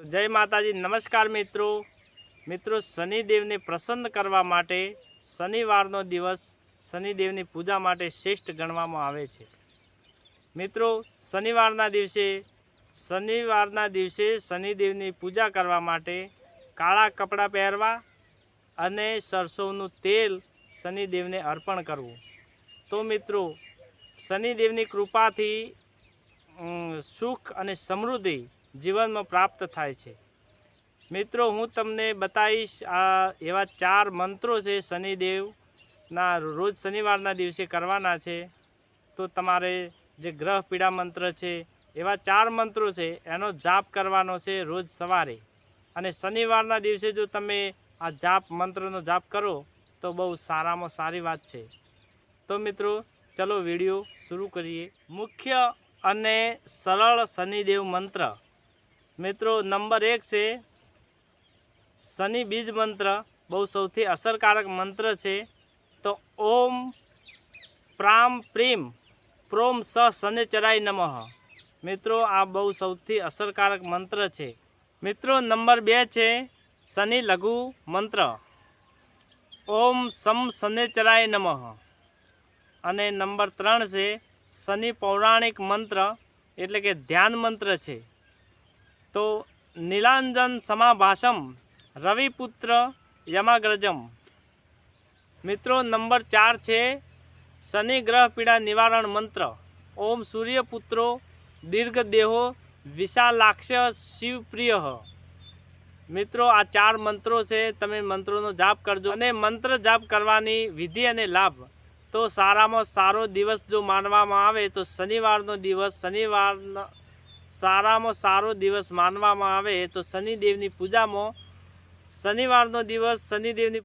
जय माताजी। नमस्कार मित्रों शनिदेव ने प्रसन्न करवा माटे शनिवारनो दिवस शनिदेवनी पूजा माटे श्रेष्ठ गणवामां आवे छे। मित्रों शनिवारना दिवसे शनिदेवनी पूजा करवा माटे काळा कपड़ा पहेरवा अने सरसोंनुं तेल शनिदेवने अर्पण करवुं। तो मित्रों शनिदेवनी कृपाथी सुख अने समृद्धि जीवन में प्राप्त थाय छे। मित्रों हूँ तमने बताईश आ एवा 4 मंत्रों से शनिदेव ना रोज शनिवारना दिवसे करवाना छे। तो तमारे जे ग्रह पीड़ा मंत्र छे एवा 4 मंत्रों से एनो जाप करवानो छे रोज सवारे। अने शनिवारना दिवसे जो तमे आ जाप मंत्रनो जाप करो तो बहु सारामां सारी बात छे। तो मित्रों चलो विडियो शुरू करिए। मुख्य अने सरल शनिदेव मंत्र मित्रों नंबर 1 से शनि बीज मंत्र बहु सौथी असरकारक मंत्र छे। तो ओम प्राम प्रीम प्रोम स शनिचराय नमः। मित्रों आ बहु सौथी असरकारक मंत्र छे। मित्रों नंबर 2 छे शनि लघु मंत्र ओम सम शनिचराय नमः। अने नंबर 3 से शनि पौराणिक मंत्र एटले के ध्यान मंत्र छे। तो नीलांजन समाभासम रविपुत्र यमाग्रजम। मित्रों नंबर 4 छे शनि ग्रह पीड़ा निवारण मंत्र ओम सूर्यपुत्रो दीर्घदेहो विशालाक्ष शिवप्रिय। मित्रों आ 4 मंत्रों से तमे मंत्रों जाप करजो। अने मंत्र जाप करवानी विधि अने लाभ तो सारामां सारो दिवस जो मानवामां आवे तो शनिवारनो दिवस सारामां सारो दिवस मानवामां आवे तो शनिदेवनी पूजामां शनिवारनो दिवस शनिदेवनी